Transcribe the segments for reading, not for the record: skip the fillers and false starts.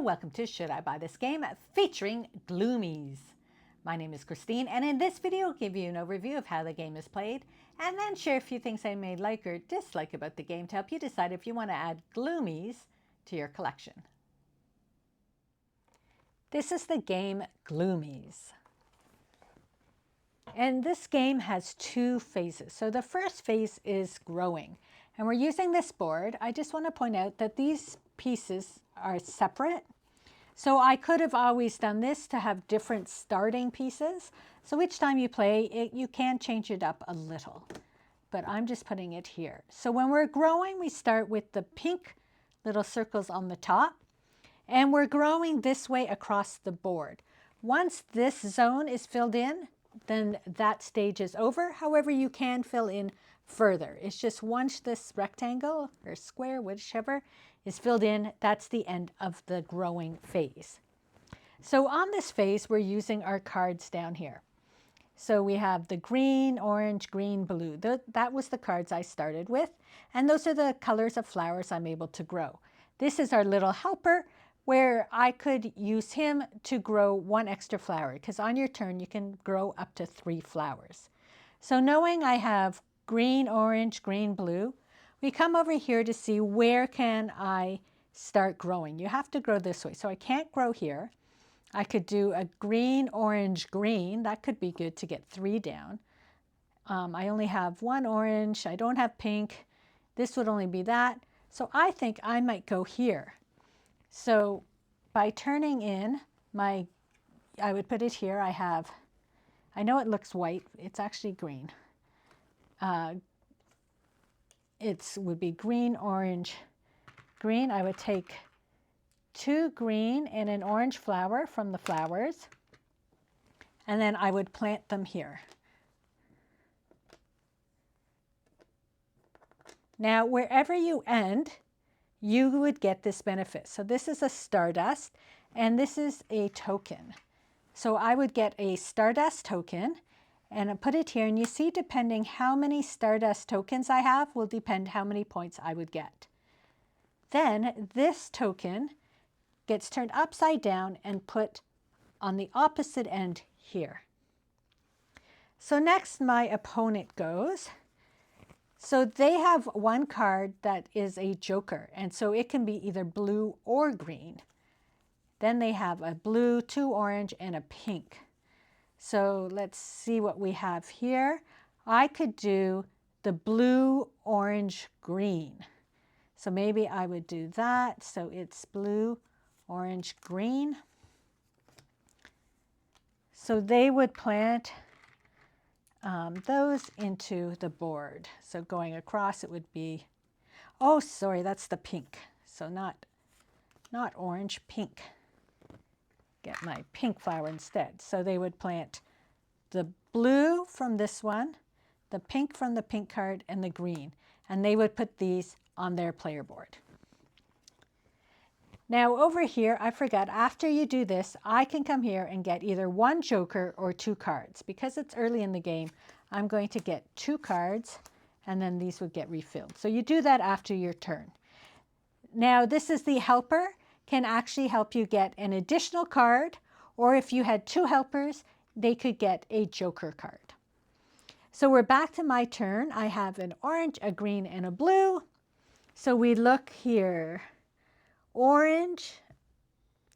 welcome to Should I Buy This Game featuring Gloomies. My name is Christine, and in this video I'll give you an overview of how the game is played and then share a few things I may like or dislike about the game to help you decide if you want to add Gloomies to your collection. This is the game Gloomies. And this game has two phases. So the first phase is growing. And we're using this board. I just want to point out that these pieces are separate. So I could have always done this to have different starting pieces. So each time you play it, you can change it up a little. But I'm just putting it here. So when we're growing, we start with the pink little circles on the top. And we're growing this way across the board. Once this zone is filled in, then that stage is over. However, you can fill in further. It's just once this rectangle or square, whichever, is filled in, that's the end of the growing phase. So on this phase, we're using our cards down here. So we have the green, orange, green, blue. That was the cards I started with. And those are the colors of flowers I'm able to grow. This is our little helper, where I could use him to grow one extra flower, because on your turn you can grow up to 3 flowers. So knowing I have green, orange, green, blue, we come over here to see where can I start growing. You have to grow this way. So I can't grow here. I could do a green, orange, green. That could be good to get 3 down. I only have 1 orange. I don't have pink. This would only be that. So I think I might go here. So by turning in I would put it here. I know it looks white. It's actually green. It would be green, orange, green. I would take 2 green and an orange flower from the flowers, and then I would plant them here. Now, wherever you end, you would get this benefit. So this is a stardust, and this is a token. So I would get a stardust token, and I put it here, and you see, depending how many stardust tokens I have will depend how many points I would get. Then this token gets turned upside down and put on the opposite end here. So next my opponent goes. So they have 1 card that is a joker, and so it can be either blue or green. Then they have a blue, 2 orange, and a pink. So let's see what we have here. I could do the blue, orange, green. So maybe I would do that. So it's blue, orange, green. So they would plant those into the board. So going across, it would be, oh, sorry, that's the pink. So not orange, pink. Get my pink flower instead. So they would plant the blue from this one, the pink from the pink card, and the green. And they would put these on their player board. Now over here, I forgot, after you do this, I can come here and get either 1 joker or 2 cards. Because it's early in the game, I'm going to get 2 cards, and then these would get refilled. So you do that after your turn. Now this is the helper, can actually help you get an additional card, or if you had 2 helpers, they could get a joker card. So we're back to my turn. I have an orange, a green, and a blue. So we look here. Orange,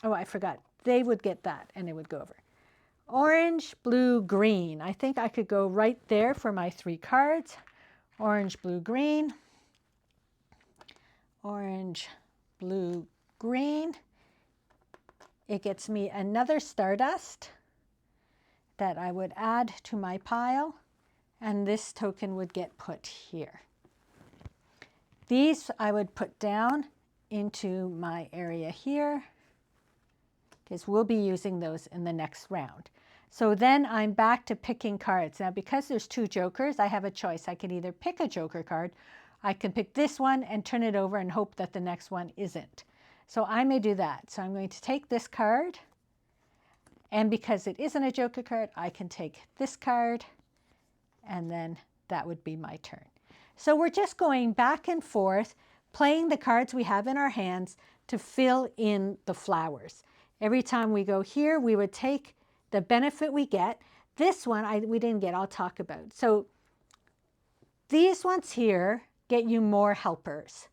oh, I forgot. They would get that, and it would go over. Orange, blue, green. I think I could go right there for my 3 cards. Orange, blue, green. Orange, blue, green. It gets me another stardust that I would add to my pile, and this token would get put here. These I would put down into my area here, because we'll be using those in the next round. So then I'm back to picking cards. Now because there's 2 jokers, I have a choice. I can either pick a joker card, I can pick this one and turn it over and hope that the next one isn't. So I may do that. So I'm going to take this card, and because it isn't a joker card, I can take this card, and then that would be my turn. So we're just going back and forth, playing the cards we have in our hands to fill in the flowers. Every time we go here, we would take the benefit we get. This one we didn't get, I'll talk about. So these ones here get you more helpers.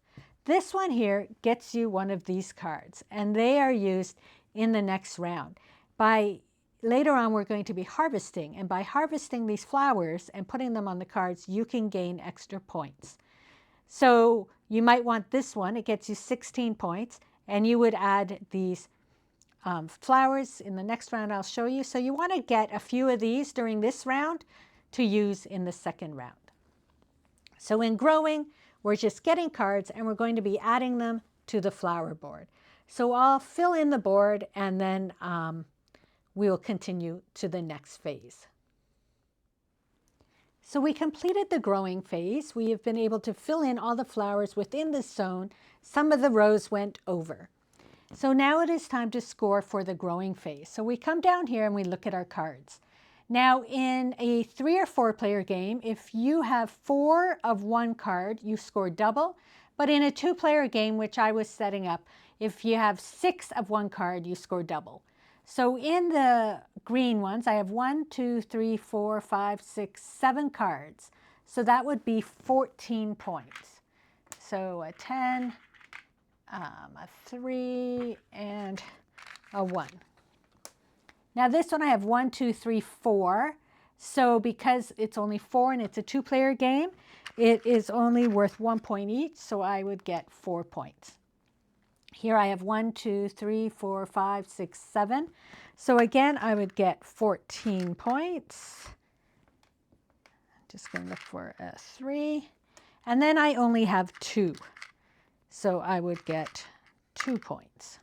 This one here gets you one of these cards, and they are used in the next round. Later on, we're going to be harvesting, and by harvesting these flowers and putting them on the cards, you can gain extra points. So you might want this one. It gets you 16 points, and you would add these flowers in the next round I'll show you. So you want to get a few of these during this round to use in the second round. So in growing, we're just getting cards, and we're going to be adding them to the flower board. So I'll fill in the board, and then we'll continue to the next phase. So we completed the growing phase. We have been able to fill in all the flowers within the zone. Some of the rows went over. So now it is time to score for the growing phase. So we come down here and we look at our cards. Now in a 3 or 4 player game, if you have 4 of one card, you score double. But in a 2 player game, which I was setting up, if you have 6 of one card, you score double. So in the green ones, I have 1, 2, 3, 4, 5, 6, 7 cards. So that would be 14 points. So a 10, a 3, and a 1. Now this one I have 1, 2, 3, 4. So because it's only 4 and it's a 2 player game, it is only worth 1 point each. So I would get 4 points. Here I have 1, 2, 3, 4, 5, 6, 7. So again, I would get 14 points. I'm just going to look for a 3. And then I only have 2. So I would get 2 points.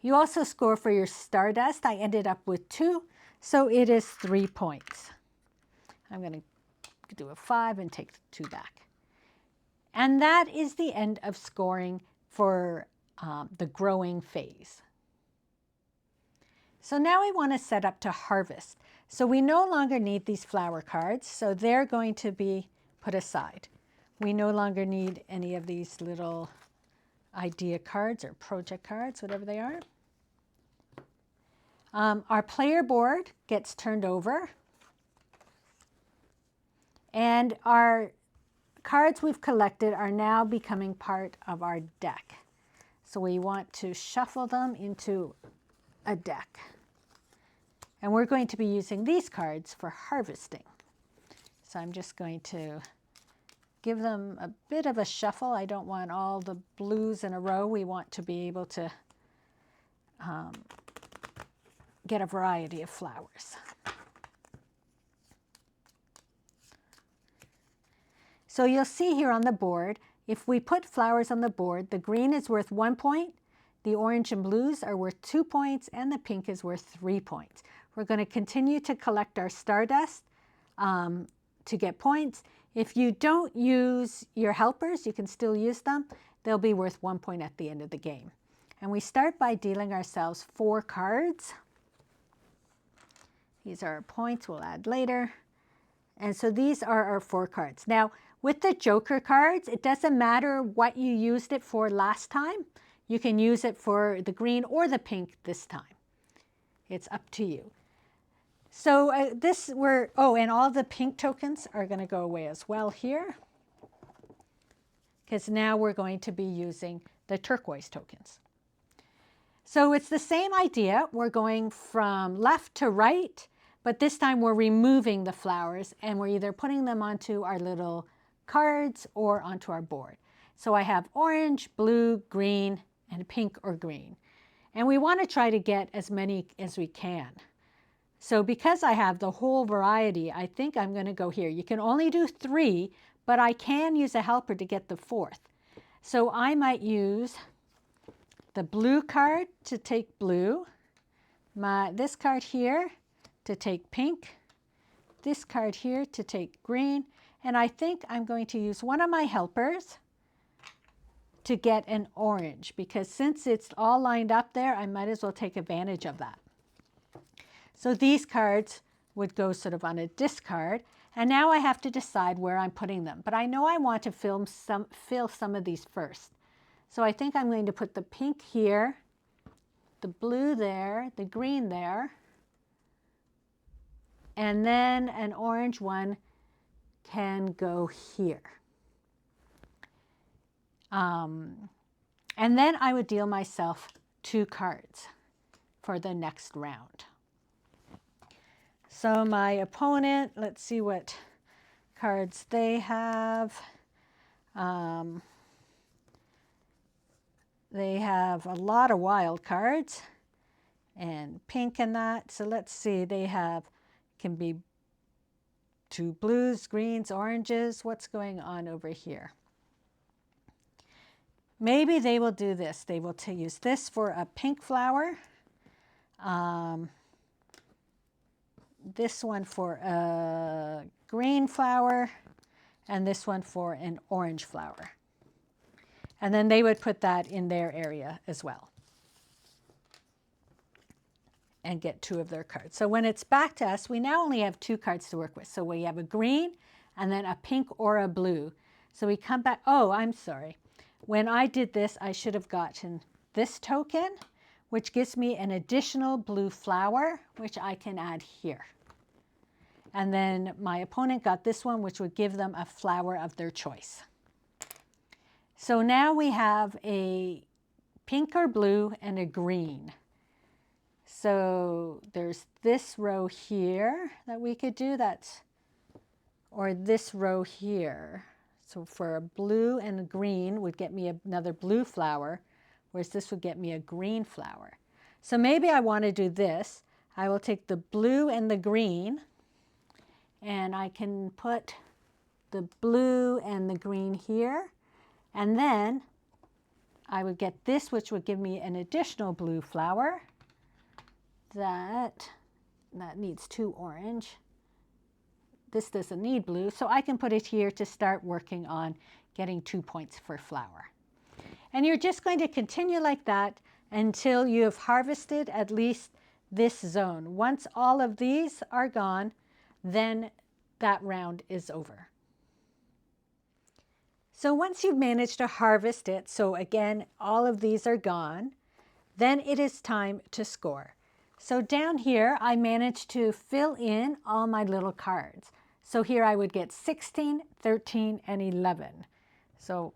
You also score for your Stardust. I ended up with 2, so it is 3 points. I'm going to do a 5 and take 2 back. And that is the end of scoring for the growing phase. So now we want to set up to harvest. So we no longer need these flower cards, so they're going to be put aside. We no longer need any of these little idea cards or project cards, whatever they are. Our player board gets turned over, and our cards we've collected are now becoming part of our deck. So we want to shuffle them into a deck. And we're going to be using these cards for harvesting. So I'm just going to give them a bit of a shuffle. I don't want all the blues in a row. We want to be able to get a variety of flowers. So you'll see here on the board, if we put flowers on the board, the green is worth 1 point, the orange and blues are worth 2 points, and the pink is worth 3 points. We're going to continue to collect our Stardust to get points. If you don't use your helpers, you can still use them. They'll be worth 1 point at the end of the game. And we start by dealing ourselves 4 cards. These are our points we'll add later. And so these are our 4 cards. Now, with the Joker cards, it doesn't matter what you used it for last time. You can use it for the green or the pink this time. It's up to you. So and all the pink tokens are going to go away as well here, because now we're going to be using the turquoise tokens. So it's the same idea. We're going from left to right, but this time we're removing the flowers, and we're either putting them onto our little cards or onto our board. So I have orange, blue, green, and pink or green. And we want to try to get as many as we can. So because I have the whole variety, I think I'm going to go here. You can only do 3, but I can use a helper to get the 4th. So I might use the blue card to take blue, this card here to take pink, this card here to take green, and I think I'm going to use one of my helpers to get an orange, because since it's all lined up there, I might as well take advantage of that. So these cards would go sort of on a discard, and now I have to decide where I'm putting them. But I know I want to fill some of these first. So I think I'm going to put the pink here, the blue there, the green there, and then an orange one can go here. And then I would deal myself 2 cards for the next round. So my opponent, let's see what cards they have. They have a lot of wild cards and pink and that. So let's see, they have, can be 2 blues, greens, oranges. What's going on over here? Maybe they will do this. They will use this for a pink flower. This one for a green flower, and this one for an orange flower. And then they would put that in their area as well and get 2 of their cards. So when it's back to us, we now only have 2 cards to work with. So we have a green and then a pink or a blue. So we come back. Oh, I'm sorry. When I did this, I should have gotten this token, which gives me an additional blue flower, which I can add here. And then my opponent got this one, which would give them a flower of their choice. So now we have a pink or blue and a green. So there's this row here that we could do, or this row here. So for a blue and a green would get me another blue flower, whereas this would get me a green flower. So maybe I want to do this. I will take the blue and the green, and I can put the blue and the green here. And then I would get this, which would give me an additional blue flower. That needs 2 orange. This doesn't need blue, so I can put it here to start working on getting 2 points for flower. And you're just going to continue like that until you have harvested at least this zone. Once all of these are gone, then that round is over. So once you've managed to harvest it, so again, all of these are gone, then it is time to score. So down here, I managed to fill in all my little cards. So here I would get 16, 13, and 11. So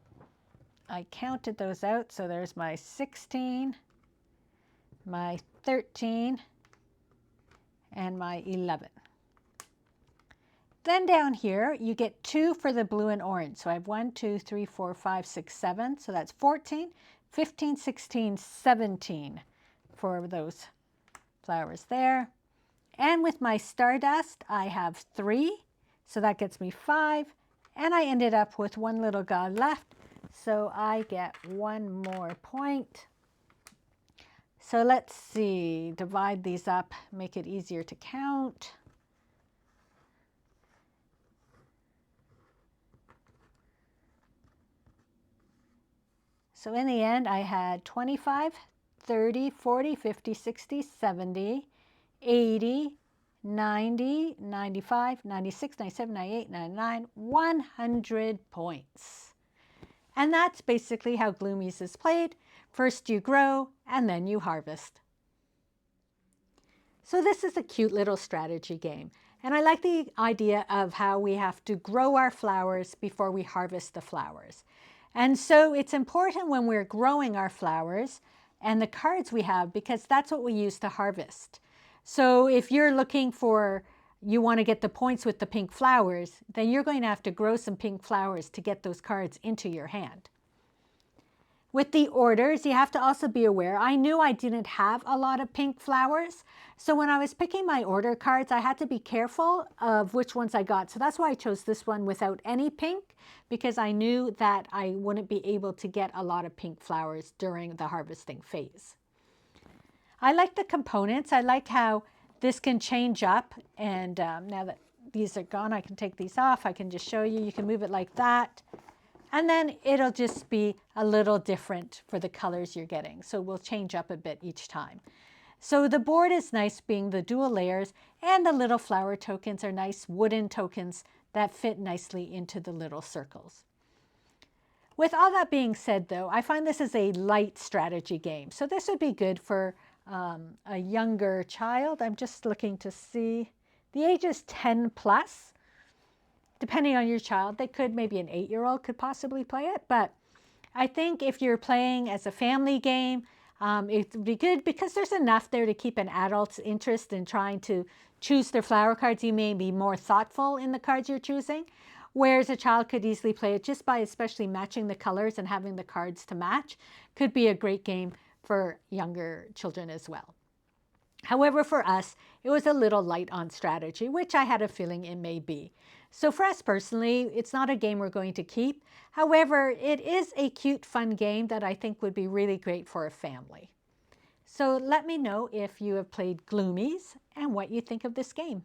I counted those out. So there's my 16, my 13, and my 11. Then down here, you get 2 for the blue and orange. So I have 1, 2, 3, 4, 5, 6, 7. So that's 14, 15, 16, 17 for those flowers there. And with my stardust, I have 3. So that gets me 5. And I ended up with 1 little guy left. So I get 1 more point. So let's see, divide these up, make it easier to count. So in the end, I had 25, 30, 40, 50, 60, 70, 80, 90, 95, 96, 97, 98, 99, 100 points. And that's basically how Gloomies is played. First you grow, and then you harvest. So this is a cute little strategy game. And I like the idea of how we have to grow our flowers before we harvest the flowers. And so it's important when we're growing our flowers and the cards we have, because that's what we use to harvest. So if you're looking for, you want to get the points with the pink flowers, then you're going to have to grow some pink flowers to get those cards into your hand. With the orders, you have to also be aware, I knew I didn't have a lot of pink flowers. So when I was picking my order cards, I had to be careful of which ones I got. So that's why I chose this one without any pink, because I knew that I wouldn't be able to get a lot of pink flowers during the harvesting phase. I like the components. I like how this can change up. And now that these are gone, I can take these off. I can just show you. You can move it like that. And then it'll just be a little different for the colors you're getting. So we'll change up a bit each time. So the board is nice being the dual layers, and the little flower tokens are nice wooden tokens that fit nicely into the little circles. With all that being said, though, I find this is a light strategy game. So this would be good for a younger child. I'm just looking to see. The age is 10 plus. Depending on your child, they could, maybe an 8-year-old could possibly play it. But I think if you're playing as a family game, it would be good because there's enough there to keep an adult's interest in trying to choose their flower cards. You may be more thoughtful in the cards you're choosing, whereas a child could easily play it just by especially matching the colors and having the cards to match. Could be a great game for younger children as well. However, for us, it was a little light on strategy, which I had a feeling it may be. So for us personally, it's not a game we're going to keep. However, it is a cute, fun game that I think would be really great for a family. So let me know if you have played Gloomies and what you think of this game.